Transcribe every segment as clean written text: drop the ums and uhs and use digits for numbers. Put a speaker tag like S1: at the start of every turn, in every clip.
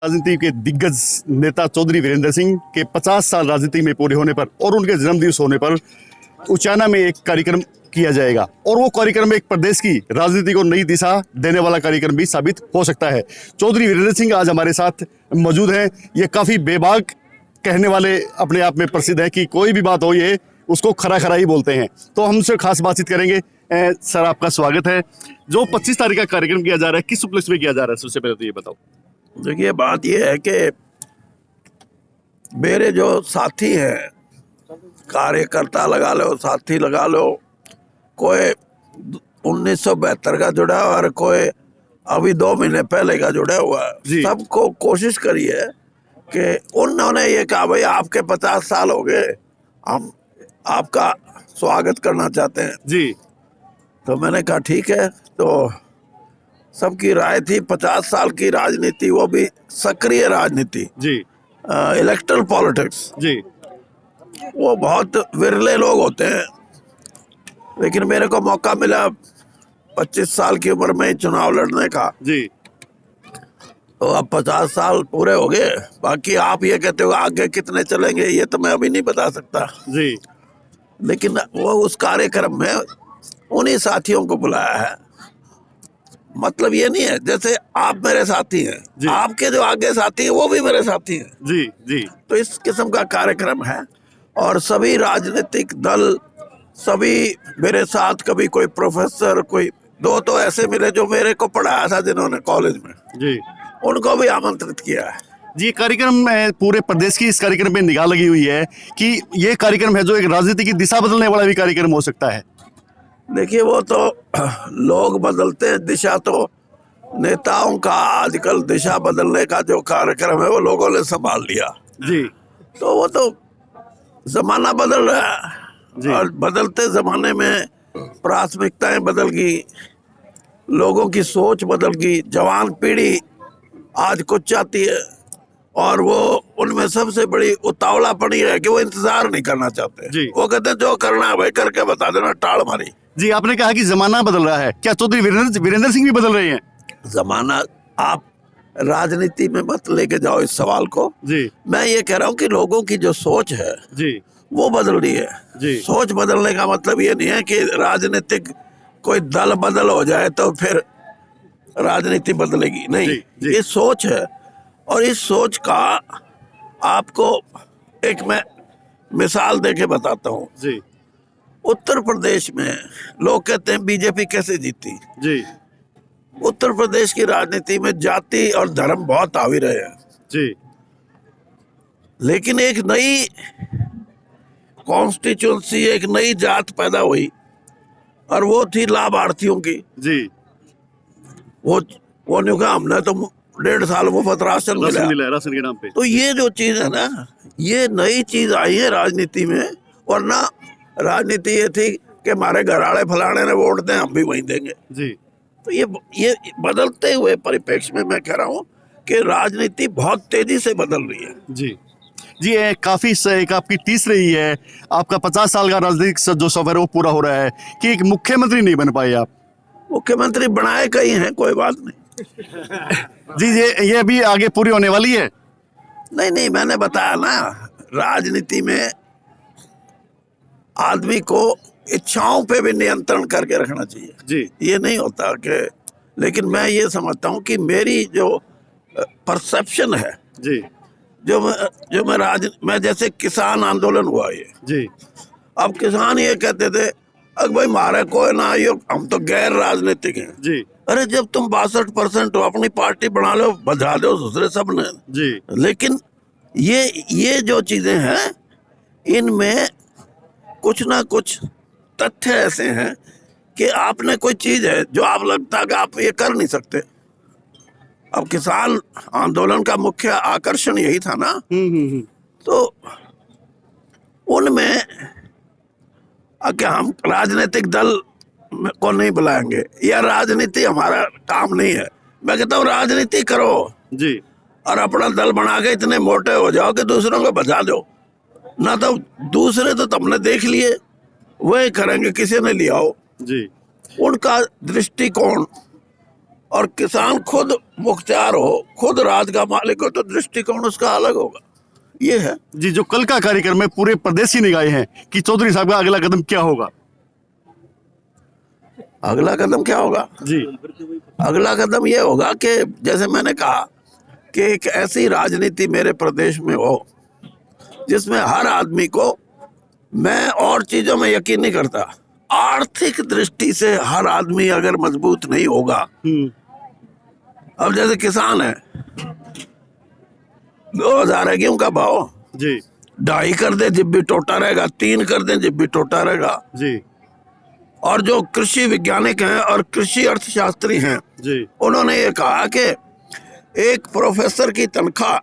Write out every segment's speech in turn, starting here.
S1: राजनीति के दिग्गज नेता चौधरी वीरेंद्र सिंह के 50 साल राजनीति में पूरे होने पर और उनके जन्मदिवस होने पर उचाना में एक कार्यक्रम किया जाएगा और वो कार्यक्रम एक प्रदेश की राजनीति को नई दिशा देने वाला कार्यक्रम भी साबित हो सकता है। चौधरी वीरेंद्र सिंह आज हमारे साथ मौजूद हैं। ये काफ़ी बेबाक कहने वाले अपने आप में प्रसिद्ध है कि कोई भी बात हो ये उसको खरा खरा ही बोलते हैं। तो हमसे खास बातचीत करेंगे। सर आपका स्वागत है। जो 25 तारीख का कार्यक्रम किया जा रहा है किस उपलक्ष्य में किया जा रहा है, सबसे पहले तो ये बताओ।
S2: देखिए, बात ये है कि मेरे जो साथी हैं, कार्यकर्ता लगा लो, साथी लगा लो, कोई 1972 का जुड़ा है और कोई अभी 2 महीने पहले का जुड़ा हुआ है। सबको कोशिश करी है कि उन्होंने ये कहा भाई आपके 50 साल हो गए, हम आपका स्वागत करना चाहते हैं जी। तो मैंने कहा ठीक है। तो सबकी राय थी 50 साल की राजनीति, वो भी सक्रिय राजनीति जी, इलेक्टोरल पॉलिटिक्स जी, वो बहुत विरले लोग होते हैं। लेकिन मेरे को मौका मिला 25 साल की उम्र में चुनाव लड़ने का जी। तो अब 50 साल पूरे हो गए। बाकी आप ये कहते हो आगे कितने चलेंगे ये तो मैं अभी नहीं बता सकता जी। लेकिन वो उस कार्यक्रम में उन्हीं साथियों को बुलाया है। मतलब ये नहीं है जैसे आप मेरे साथी हैं, आपके जो आगे साथी हैं वो भी मेरे साथी हैं जी जी। तो इस किस्म का कार्यक्रम है और सभी राजनीतिक दल सभी मेरे साथ, कभी कोई प्रोफेसर, कोई 2 तो ऐसे मिले जो मेरे को पढ़ाया था जिन्होंने कॉलेज में जी, उनको भी आमंत्रित किया है
S1: जी। कार्यक्रम में पूरे प्रदेश की इस कार्यक्रम में निगाह लगी हुई है कि ये कार्यक्रम है जो एक राजनीति की दिशा बदलने वाला भी कार्यक्रम हो सकता है।
S2: देखिए, वो तो लोग बदलते हैं दिशा, तो नेताओं का आजकल दिशा बदलने का जो कार्यक्रम है वो लोगों ने संभाल लिया जी। तो वो तो जमाना बदल रहा है और बदलते जमाने में प्राथमिकताएं बदल गई, लोगों की सोच बदल गई। जवान पीढ़ी आज कुछ चाहती है और वो उनमें सबसे बड़ी उतावलापनी है कि वो इंतजार नहीं करना चाहते जी। वो कहते हैं जो करना है भाई करके बता देना, टाड़ मारी
S1: जी। आपने कहा कि जमाना बदल रहा है, क्या चौधरी वीरेंद्र सिंह भी बदल रहे हैं?
S2: जमाना आप राजनीति में मत लेके जाओ इस सवाल को जी। मैं ये कह रहा हूँ कि लोगों की जो सोच है जी वो बदल रही है जी। सोच बदलने का मतलब ये नहीं है कि राजनीतिक कोई दल बदल हो जाए तो फिर राजनीति बदलेगी, नहीं जी, जी। ये सोच है और इस सोच का आपको एक मैं मिसाल देके बताता हूँ जी। उत्तर प्रदेश में लोग कहते हैं बीजेपी कैसे जीती जी। उत्तर प्रदेश की राजनीति में जाति और धर्म बहुत हावी रहे हैं जी। लेकिन एक नई कॉन्स्टिट्यूंसी, एक नई जात पैदा हुई और वो थी लाभार्थियों की जी। वो नहीं कहा हमने तो 1.5 साल मुफ्त राशन मिला
S1: राशन के नाम पे।
S2: तो ये जो चीज है ना, ये नई चीज आई है राजनीति में। वरना राजनीति ये थी कि हमारे घराड़े फलाने ने वोट दें, हम भी वहीं देंगे जी। तो ये बदलते हुए परिप्रेक्ष्य में मैं कह रहा हूँ कि राजनीति बहुत तेजी से बदल रही है
S1: जी जी। काफी एक आपकी टीस रही है, आपका 50 साल का राजनीतिक जो सफर है वो पूरा हो रहा है कि एक मुख्यमंत्री नहीं बन पाए आप।
S2: मुख्यमंत्री बनाए कई हैं, कोई बात नहीं
S1: जी। ये अभी आगे पूरी होने वाली है।
S2: नहीं, मैंने बताया ना, राजनीति में आदमी को इच्छाओं पे भी नियंत्रण करके रखना चाहिए जी। ये नहीं होता कि, लेकिन मैं ये समझता हूँ कि मेरी जो परसेप्शन है जी, मैं जैसे किसान आंदोलन हुआ ये जी। अब किसान ये कहते थे अगर भाई मारे कोई ना आइयो, हम तो गैर राजनीतिक हैं जी। अरे जब तुम 62% हो, अपनी पार्टी बना लो, बजा दो दूसरे सब ने जी। लेकिन ये जो चीजें हैं इनमें कुछ ना कुछ तथ्य ऐसे हैं कि आपने कोई चीज है जो आप लगता है कि आप ये कर नहीं सकते। अब किसान आंदोलन का मुख्य आकर्षण यही था ना। तो उनमें कि हम राजनीतिक दल को नहीं बुलाएंगे या राजनीति हमारा काम नहीं है। मैं कहता हूँ राजनीति करो जी और अपना दल बना के इतने मोटे हो जाओ कि दूसरों को बचा दो ना। तो दूसरे तो तुमने देख लिए, वही करेंगे, किसी ने लिया हो जी। उनका दृष्टिकोण और किसान खुद मुख्तियार हो, खुद राज का मालिक हो, तो दृष्टिकोण उसका अलग होगा। ये है
S1: जी, जो कल का कार्यक्रम में पूरे प्रदेशी निगाहें हैं कि चौधरी साहब का अगला कदम क्या होगा।
S2: अगला कदम क्या होगा।
S1: जी
S2: अगला कदम ये होगा कि जैसे मैंने कहा कि एक ऐसी राजनीति मेरे प्रदेश में हो जिसमें हर आदमी को, मैं और चीजों में यकीन नहीं करता, आर्थिक दृष्टि से हर आदमी अगर मजबूत नहीं होगा। अब जैसे किसान है, 2000 है गेहूं का भाव,
S1: जी
S2: 2.5 कर दे जब भी टोटा रहेगा, 3 कर दे जब भी टोटा रहेगा।
S1: जी
S2: और जो कृषि वैज्ञानिक हैं और कृषि अर्थशास्त्री हैं,
S1: जी
S2: उन्होंने ये कहा कि एक प्रोफेसर की तनख्वाह,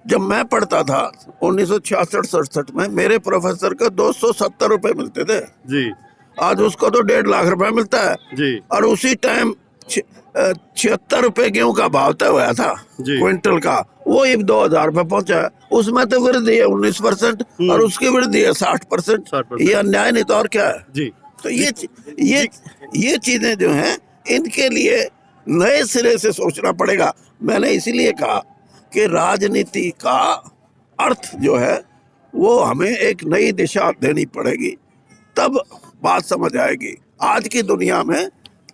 S2: जब मैं पढ़ता था 1966-67 में, मेरे प्रोफेसर को 270 रुपए मिलते थे।
S1: जी
S2: आज उसको तो 1.5 लाख रुपए मिलता है।
S1: जी
S2: और उसी टाइम 76 रुपए गेहूं का भाव तय हुआ था
S1: जी।
S2: क्विंटल का, वो अब 2000 रुपए पहुंचा है। उसमें तो वृद्धि है 19% और उसकी वृद्धि है 60%।
S1: 60%।
S2: ये अन्याय नहीं तो और क्या है।
S1: जी
S2: तो ये चीजें जो हैं, इनके लिए नए सिरे से सोचना पड़ेगा। मैंने इसीलिए कहा कि राजनीति का अर्थ जो है वो हमें एक नई दिशा देनी पड़ेगी, तब बात समझ आएगी। आज की दुनिया में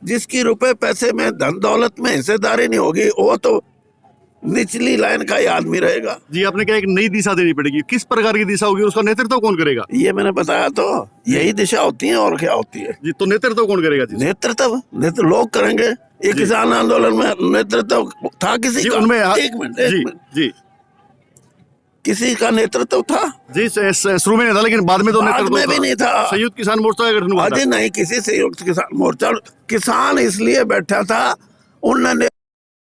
S2: जिसकी रुपए पैसे में, धन दौलत में हिस्सेदारी नहीं होगी, वो तो निचली लाइन का ही आदमी रहेगा।
S1: जी, आपने कहा एक नई दिशा देनी पड़ेगी। किस प्रकार की दिशा होगी, उसका नेतृत्व कौन करेगा।
S2: ये मैंने बताया, तो यही दिशा होती है और क्या होती है।
S1: जी, तो नेतृत्व कौन करेगा जी।
S2: नेतृत्व लोग करेंगे। ये किसान आंदोलन में नेतृत्व था किसी का?
S1: उनमें
S2: एक मिनट
S1: जी
S2: किसी का नेतृत्व था?
S1: जी, शुरू में नहीं था, लेकिन बाद में तो
S2: बाद
S1: नेतृत्व
S2: में भी नहीं था।
S1: संयुक्त किसान मोर्चा का गठन हुआ था।
S2: अजय नहीं, किसी संयुक्त किसान मोर्चा, किसान इसलिए बैठा था, उन्होंने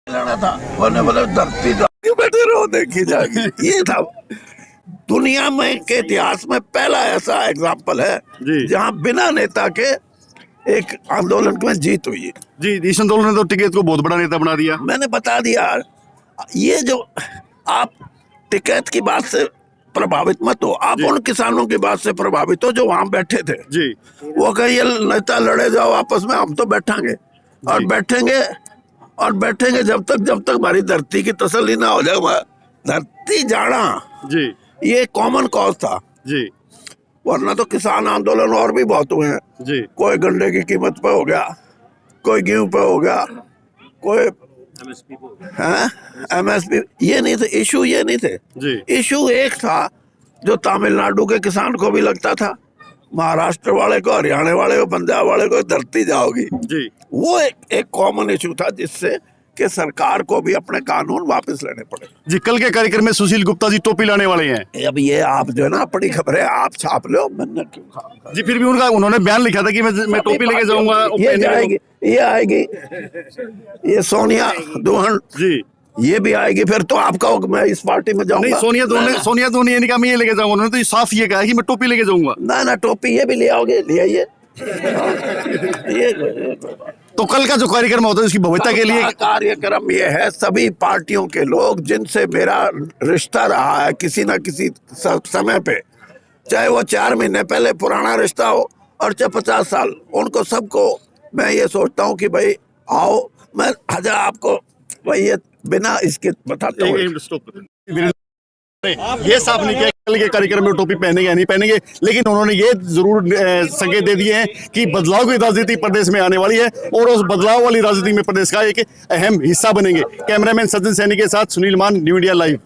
S2: लेना था, उन्होंने बोला धरती क्यों बैठे रहो, देखी जाएगी। ये था दुनिया में के इतिहास में पहला ऐसा एग्जाम्पल है जहाँ बिना नेता के एक आंदोलन में जीत हुई है।
S1: जी, इस आंदोलन ने तो टिकैत को बहुत बड़ा नेता बना दिया।
S2: मैंने बता दिया। ये जो आप टिकैत की बात से प्रभावित मत हो, आप उन किसानों की बात से प्रभावित हो जो वहां बैठे थे।
S1: जी,
S2: वो कहिए नेता लड़े जाओ आपस में, हम तो बैठेंगे और बैठेंगे जब तक हमारी धरती की तसल्ली ना हो जाए। धरती जाना
S1: जी,
S2: ये कॉमन कॉज था
S1: जी,
S2: वरना तो किसान आंदोलन और भी बहुत हुए हैं।
S1: जी,
S2: कोई गन्ने की कीमत पे हो गया, कोई गेहूं पे हो गया, कोई MSP। ये नहीं थे इशू, ये नहीं थे
S1: जी।
S2: इशू। एक था जो तमिलनाडु के किसान को भी लगता था, महाराष्ट्र वाले को, हरियाणा वाले को, पंजाब वाले को, धरती जाओगी।
S1: जी,
S2: वो एक कॉमन इशू था जिससे कि सरकार को भी अपने कानून वापस लेने पड़े।
S1: जी, कल के कार्यक्रम में सुशील गुप्ता जी टोपी लाने वाले हैं।
S2: अब ये आप जो है ना, अपनी खबरें आप छाप लो, मैंने क्यों खाऊंगा।
S1: जी, फिर भी उन्होंने बयान लिखा था कि मैं टोपी लेके जाऊंगा।
S2: ये आएगी ये सोनिया दुहन
S1: जी,
S2: ये भी आएगी, फिर तो आपका मैं इस पार्टी में जाऊंगा।
S1: नहीं, सोनिया दोनों ये नहीं कहा मैं ये लेके जाऊंगा, उन्होंने तो साफ ये कहा कि मैं टोपी लेके जाऊंगा।
S2: ना टोपी ये भी ले आओगे, ले आइए। ये
S1: तो कल का जो कार्यक्रम होता है उसकी भव्यता के लिए
S2: कार्यक्रम ये है, सभी पार्टियों के लोग जिनसे मेरा रिश्ता रहा है किसी ना किसी समय पे, चाहे वो 4 महीने पहले पुराना रिश्ता हो और चाहे 50 साल, उनको सबको मैं ये सोचता हूँ कि भाई आओ। मैं अच्छा आपको भाई ये बिना इसके बताता हूँ।
S1: ये साफ नहीं किया कल के कार्यक्रम में टोपी पहनेंगे या नहीं पहनेंगे, लेकिन उन्होंने ये जरूर संकेत दे दिए हैं कि बदलाव की राजनीति प्रदेश में आने वाली है और उस बदलाव वाली राजनीति में प्रदेश का एक अहम हिस्सा बनेंगे। कैमरामैन सचिन सैनी के साथ सुनील मान, न्यू इंडिया लाइव।